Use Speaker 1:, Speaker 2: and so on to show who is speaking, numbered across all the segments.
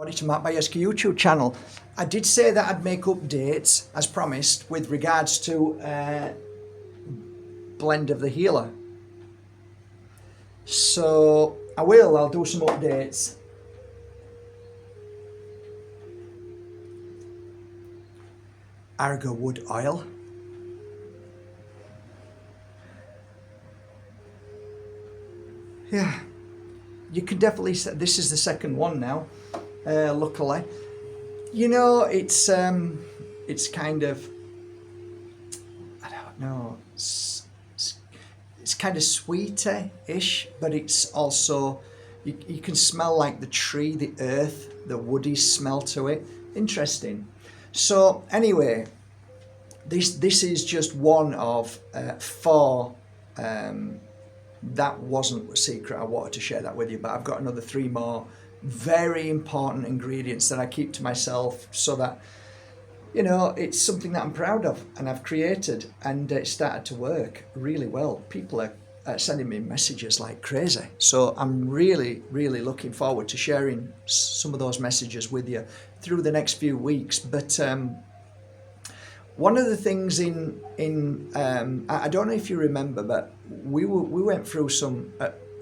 Speaker 1: To Mark Bajerski YouTube channel. I did say that I'd make updates as promised with regards to blend of the healer. So I'll do some updates. Argo wood oil. Yeah, you can definitely say this is the second one now. Luckily, you know, it's kind of, I don't know, it's kind of sweeter-ish, but it's also, you can smell like the tree, the earth, the woody smell to it. Interesting. So anyway, this is just one of four. That wasn't a secret. I wanted to share that with you, but I've got another 3 more very important ingredients that I keep to myself, so that, you know, it's something that I'm proud of and I've created, and it started to work really well. People are sending me messages like crazy, so I'm really looking forward to sharing some of those messages with you through the next few weeks. But one of the things I don't know if you remember, but we went through some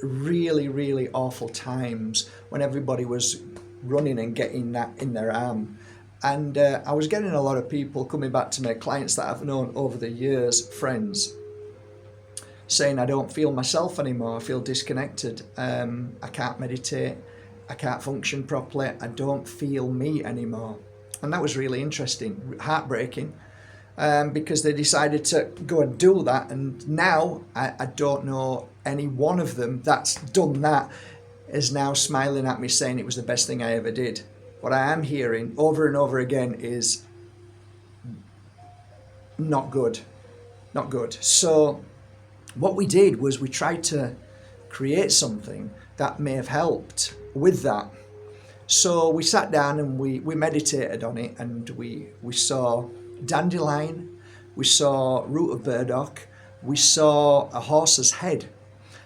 Speaker 1: really awful times when everybody was running and getting that in their arm, and I was getting a lot of people coming back to me, clients that I've known over the years, friends, saying I don't feel myself anymore, I feel disconnected, I can't meditate, I can't function properly, I don't feel me anymore. And that was really interesting, heartbreaking, because they decided to go and do that, and now I don't know any one of them that's done that is now smiling at me saying it was the best thing I ever did. What I am hearing over and over again is not good. So what we did was we tried to create something that may have helped with that. So we sat down and we meditated on it, and we saw dandelion, we saw root of burdock, we saw a horse's head.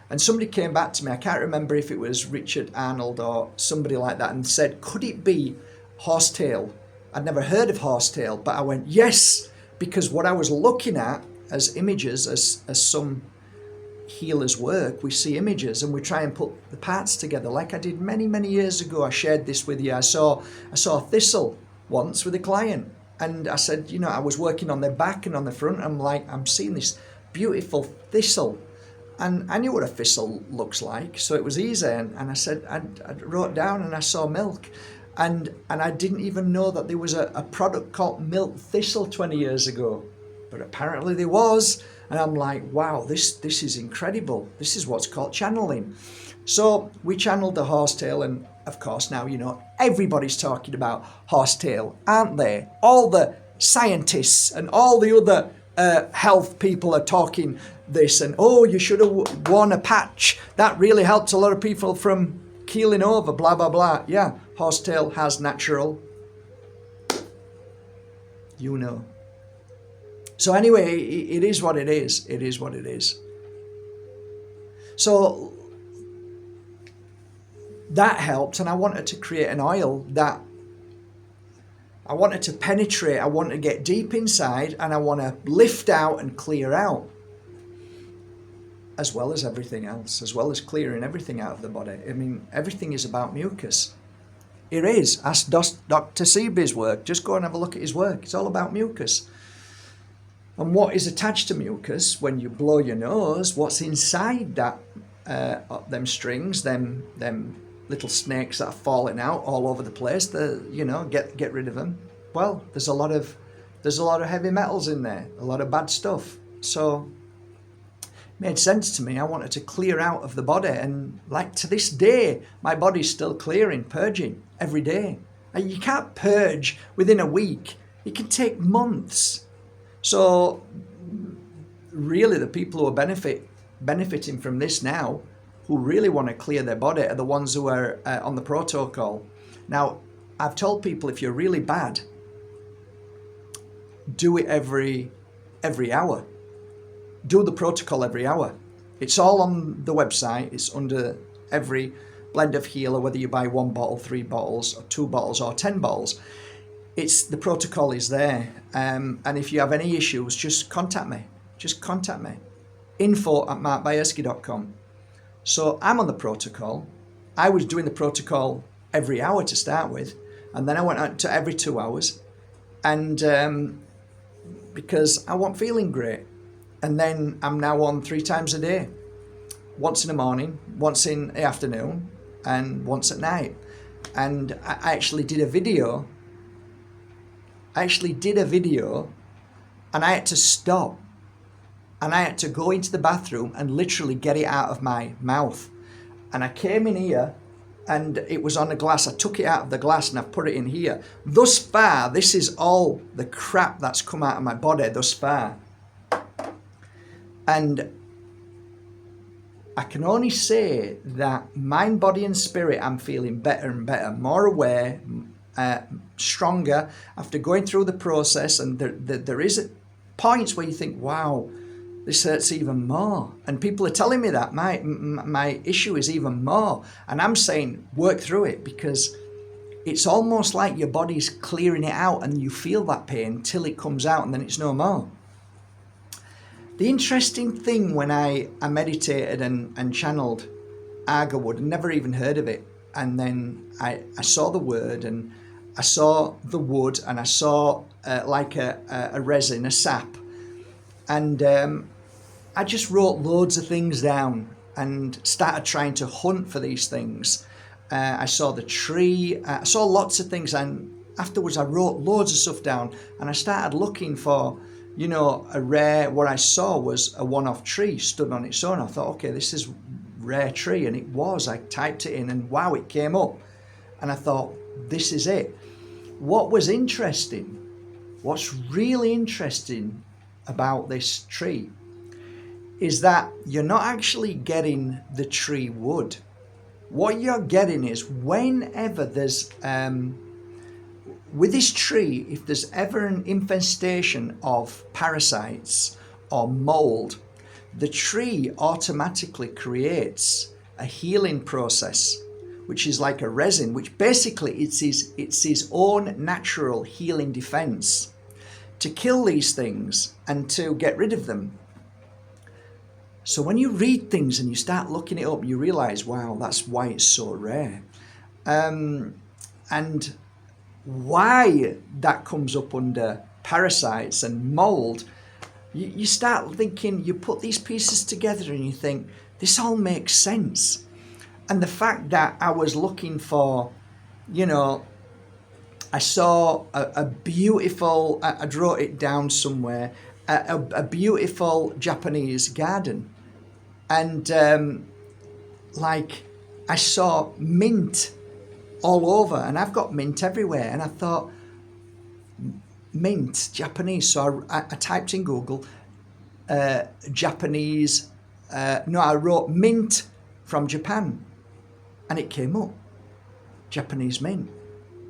Speaker 1: And somebody came back to me, I can't remember if it was Richard Arnold or somebody like that, and said, could it be horsetail? I'd never heard of horsetail, but I went, yes, because what I was looking at as images, as some healers work, we see images and we try and put the parts together, like I did many years ago. I shared this with you. I saw a thistle once with a client, and I said, you know, I was working on their back and on the front. I'm like, I'm seeing this beautiful thistle. And I knew what a thistle looks like, so it was easy. And I said, I wrote down, and I saw milk. And I didn't even know that there was a product called milk thistle 20 years ago. But apparently there was. And I'm like, wow, this is incredible. This is what's called channeling. So we channeled the horsetail, and of course now, you know, everybody's talking about horsetail, aren't they? All the scientists and all the other health people are talking this, and oh, you should have worn a patch. That really helped a lot of people from keeling over, blah, blah, blah. Yeah, horsetail has natural, you know. So anyway, it is what it is. It is what it is. So that helped, and I wanted to create an oil that I wanted to penetrate, I wanted to get deep inside, and I want to lift out and clear out, as well as everything else, as well as clearing everything out of the body. I mean, everything is about mucus. It is. Ask Dr. Seby's work. Just go and have a look at his work. It's all about mucus. And what is attached to mucus when you blow your nose, what's inside that, them strings, them little snakes that are falling out all over the place, you know, get rid of them. Well, there's a lot of heavy metals in there, a lot of bad stuff. So it made sense to me. I wanted to clear out of the body, and like to this day, my body's still clearing, purging every day. And you can't purge within a week. It can take months. So really the people who are benefiting from this now, who really want to clear their body, are the ones who are on the protocol. Now, I've told people, if you're really bad, do it every hour. Do the protocol every hour. It's all on the website. It's under every blend of healer, whether you buy 1 bottle, 3 bottles, or 2 bottles, or 10 bottles. It's the protocol is there. And if you have any issues, just contact me. info@markbajerski.com. So I'm on the protocol. I was doing the protocol every hour to start with, and then I went out to every 2 hours, and because I wasn't feeling great. And then I'm now on 3 times a day, once in the morning, once in the afternoon, and once at night. And I actually did a video. And I had to stop, and I had to go into the bathroom and literally get it out of my mouth. And I came in here, and it was on a glass. I took it out of the glass and I've put it in here. Thus far, this is all the crap that's come out of my body thus far. And I can only say that mind, body and spirit, I'm feeling better and better, more aware, stronger after going through the process. And there is points where you think, wow, this hurts even more. And people are telling me that my issue is even more. And I'm saying, work through it, because it's almost like your body's clearing it out and you feel that pain till it comes out and then it's no more. The interesting thing when I meditated and channeled Argawood, and never even heard of it, and then I saw the word, and I saw the wood, and I saw like a resin, a sap, and I just wrote loads of things down and started trying to hunt for these things. I saw the tree, I saw lots of things, and afterwards I wrote loads of stuff down, and I started looking for, you know, a rare, what I saw was a one-off tree stood on its own. I thought, okay, this is rare tree, and it was. I typed it in and wow, it came up. And I thought, this is it. What was interesting, what's really interesting about this tree is that you're not actually getting the tree wood. What you're getting is whenever there's with this tree, if there's ever an infestation of parasites or mold, the tree automatically creates a healing process, which is like a resin, which basically it's his own natural healing defense to kill these things and to get rid of them. So when you read things and you start looking it up, you realize, wow, that's why it's so rare. And why that comes up under parasites and mold, you start thinking, you put these pieces together and you think, this all makes sense. And the fact that I was looking for, you know, I saw a beautiful, I wrote it down somewhere, a beautiful Japanese garden. And like I saw mint all over, and I've got mint everywhere, and I thought, mint, Japanese. So I typed in Google Japanese, I wrote mint from Japan, and it came up, Japanese mint.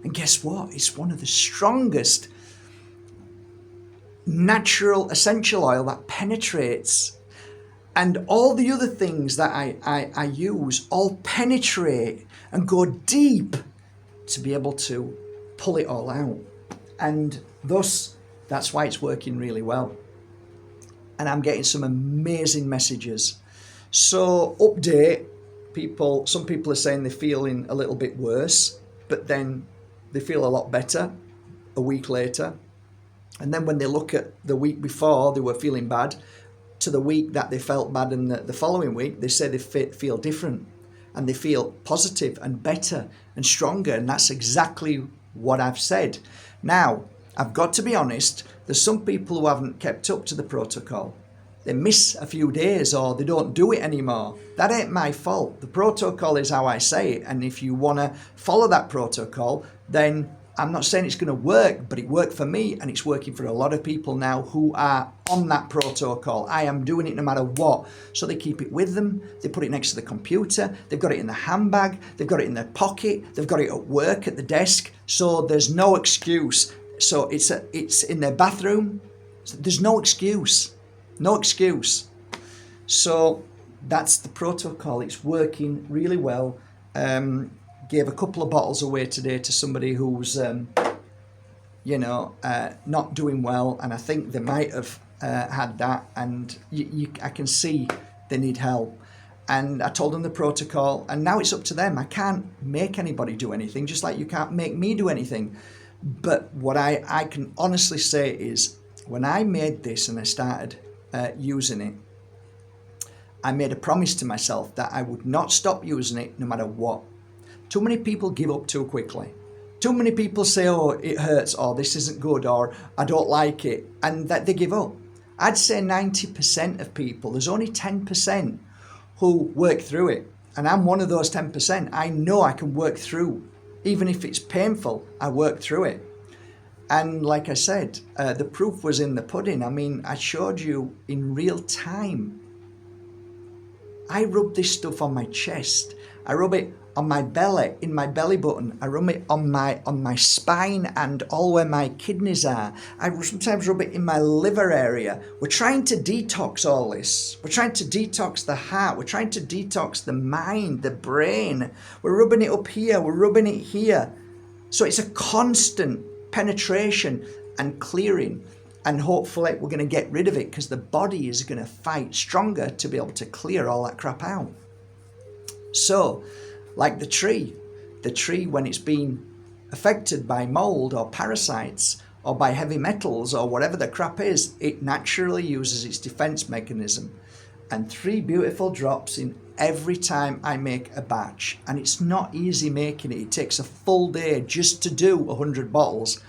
Speaker 1: And guess what? It's one of the strongest natural essential oil that penetrates. And all the other things that I use all penetrate and go deep to be able to pull it all out. And thus, that's why it's working really well. And I'm getting some amazing messages. So, update, some people are saying they're feeling a little bit worse, but then they feel a lot better a week later. And then when they look at the week before they were feeling bad to the week that they felt bad, and the following week, they say they feel different and they feel positive and better and stronger. And that's exactly what I've said. Now, I've got to be honest, there's some people who haven't kept up to the protocol. They miss a few days or they don't do it anymore. That ain't my fault. The protocol is how I say it. And if you want to follow that protocol, then I'm not saying it's going to work, but it worked for me, and it's working for a lot of people now who are on that protocol. I am doing it no matter what. So they keep it with them. They put it next to the computer. They've got it in the handbag. They've got it in their pocket. They've got it at work at the desk. So there's no excuse. So it's in their bathroom. So there's no excuse. No excuse. So that's the protocol. It's working really well. Gave a couple of bottles away today to somebody who's, not doing well, and I think they might have had that, and I can see they need help. And I told them the protocol, and now it's up to them. I can't make anybody do anything, just like you can't make me do anything. But what I can honestly say is, when I made this and I started using it, I made a promise to myself that I would not stop using it no matter what. Too many people give up too quickly. Too many people say, oh, it hurts, or this isn't good, or I don't like it, and that they give up. I'd say 90% of people, there's only 10% who work through it. And I'm one of those 10%. I know I can work through. Even if it's painful, I work through it. And like I said, the proof was in the pudding. I mean, I showed you in real time. I rub this stuff on my chest. I rub it on my belly, in my belly button. I rub it on my spine and all where my kidneys are. I sometimes rub it in my liver area. We're trying to detox all this. We're trying to detox the heart. We're trying to detox the mind, the brain. We're rubbing it up here. We're rubbing it here. So it's a constant penetration and clearing. And hopefully we're going to get rid of it, because the body is going to fight stronger to be able to clear all that crap out. So, like the tree when it's been affected by mold or parasites or by heavy metals or whatever the crap is, it naturally uses its defense mechanism. And 3 beautiful drops in every time I make a batch. And it's not easy making it. It takes a full day just to do 100 bottles.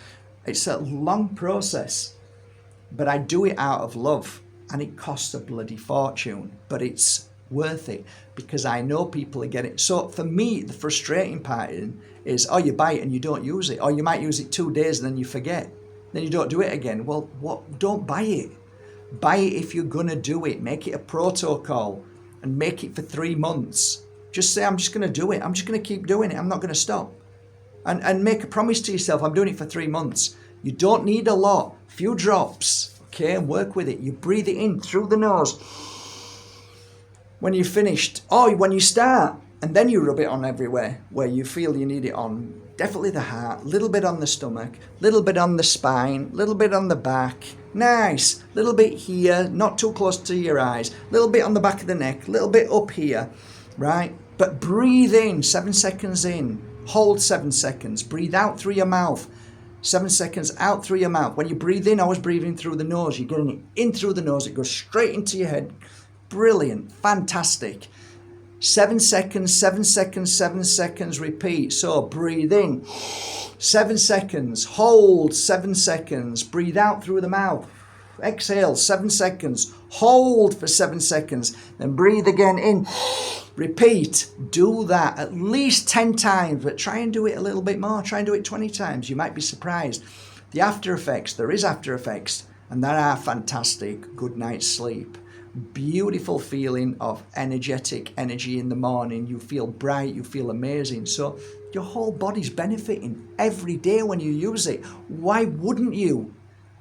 Speaker 1: It's a long process. But I do it out of love, and it costs a bloody fortune, but it's worth it, because I know people are getting it. So for me, the frustrating part is, oh, you buy it and you don't use it, or you might use it 2 days and then you forget, then you don't do it again. Well, what? Don't buy it. Buy it if you're gonna do it. Make it a protocol and make it for 3 months. Just say, I'm just gonna do it. I'm just gonna keep doing it. I'm not gonna stop. And make a promise to yourself, I'm doing it for 3 months. You don't need a lot, few drops, okay, and work with it. You breathe it in through the nose. When you're finished, or when you start, and then you rub it on everywhere where you feel you need it on. Definitely the heart, a little bit on the stomach, a little bit on the spine, a little bit on the back. Nice, a little bit here, not too close to your eyes, a little bit on the back of the neck, a little bit up here, right? But breathe in, 7 seconds in, hold 7 seconds, breathe out through your mouth. 7 seconds out through your mouth. When you breathe in, always breathing through the nose. You're getting it in through the nose. It goes straight into your head. Brilliant. Fantastic. 7 seconds, 7 seconds, 7 seconds. Repeat. So breathe in. 7 seconds. Hold 7 seconds. Breathe out through the mouth. Exhale 7 seconds. Hold for 7 seconds. Then breathe again in. Repeat. Do that at least 10 times, but try and do it a little bit more. Try and do it 20 times. You might be surprised. The after effects, there is after effects, and that are fantastic. Good night's sleep. Beautiful feeling of energetic energy in the morning. You feel bright, you feel amazing. So your whole body's benefiting every day when you use it. Why wouldn't you?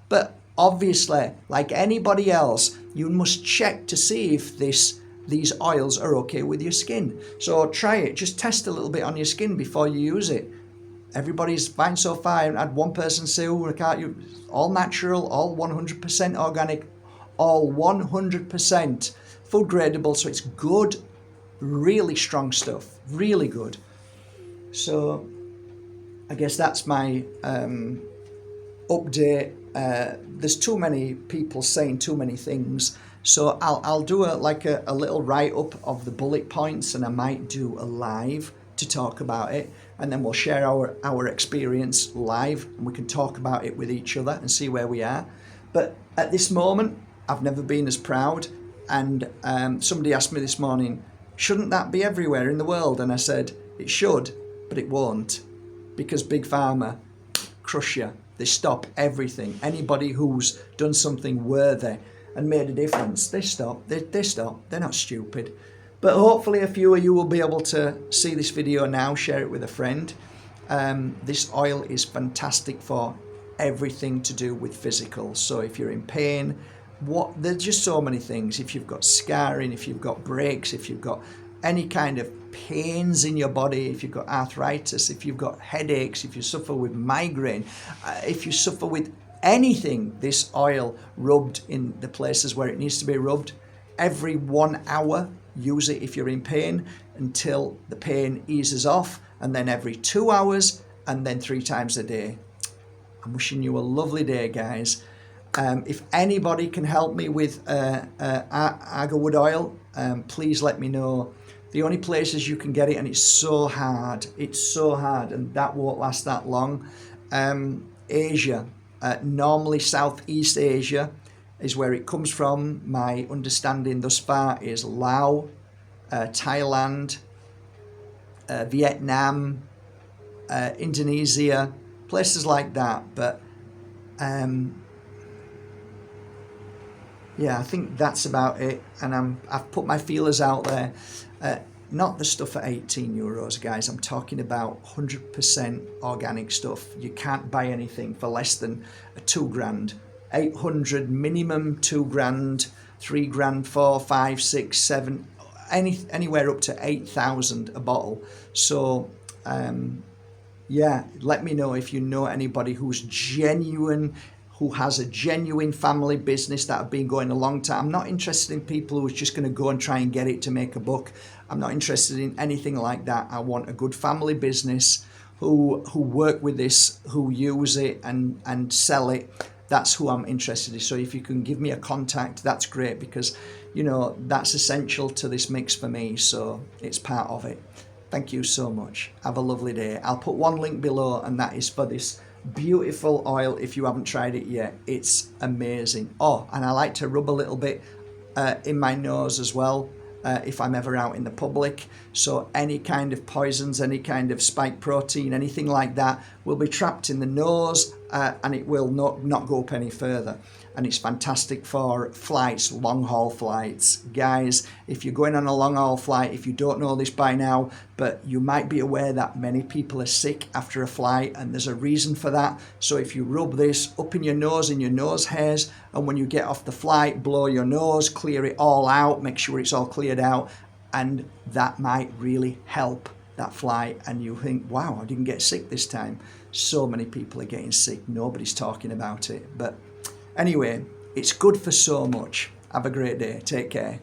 Speaker 1: But obviously, like anybody else, you must check to see if these oils are okay with your skin. So try it. Just test a little bit on your skin before you use it. Everybody's fine so far. I haven't had one person say, oh, I can't use. All natural, all 100% organic, all 100% food gradable. So it's good, really strong stuff. Really good. So I guess that's my update. There's too many people saying too many things. So I'll do a little write-up of the bullet points, and I might do a live to talk about it, and then we'll share our experience live, and we can talk about it with each other and see where we are. But at this moment, I've never been as proud, and somebody asked me this morning, shouldn't that be everywhere in the world? And I said, it should, but it won't, because Big Pharma crush you. They stop everything. Anybody who's done something worthy and made a difference, they stop. They stop. They're not stupid. But hopefully a few of you will be able to see this video now, share it with a friend. This oil is fantastic for everything to do with physical. So if you're in pain, there's just so many things. If you've got scarring, if you've got breaks, if you've got any kind of pains in your body, if you've got arthritis, if you've got headaches, if you suffer with migraine, if you suffer with anything, this oil rubbed in the places where it needs to be rubbed, every 1 hour, use it if you're in pain until the pain eases off, and then every 2 hours, and then 3 times a day. I'm wishing you a lovely day, guys. If anybody can help me with agarwood oil, please let me know. The only places you can get it, and it's so hard, and that won't last that long. Asia, normally Southeast Asia is where it comes from. My understanding thus far is Laos, Thailand, Vietnam, Indonesia, places like that. But yeah, I think that's about it. And I've put my feelers out there. Not the stuff at €18, guys. I'm talking about 100% organic stuff. You can't buy anything for less than $2,000. 800 minimum, $2,000, $3,000, 4, 5, 6, 7, anywhere up to 8,000 a bottle. So yeah, let me know if you know anybody who's genuine, who has a genuine family business that have been going a long time. I'm not interested in people who are just going to go and try and get it to make a buck. I'm not interested in anything like that. I want a good family business who work with this, who use it and sell it. That's who I'm interested in. So if you can give me a contact, that's great, because, you know, that's essential to this mix for me. So it's part of it. Thank you so much. Have a lovely day. I'll put one link below, and that is for this beautiful oil. If you haven't tried it yet, it's amazing. Oh, and I like to rub a little bit in my nose as well, if I'm ever out in the public. So any kind of poisons, any kind of spike protein, anything like that will be trapped in the nose, and it will not go up any further. And it's fantastic for flights, long haul flights. Guys, if you're going on a long haul flight, if you don't know this by now, but you might be aware that many people are sick after a flight, and there's a reason for that. So if you rub this up in your nose, in your nose hairs, and when you get off the flight, blow your nose, clear it all out, make sure it's all cleared out, and that might really help that flight. And you think, wow, I didn't get sick this time. So many people are getting sick, nobody's talking about it. But anyway, it's good for so much. Have a great day. Take care.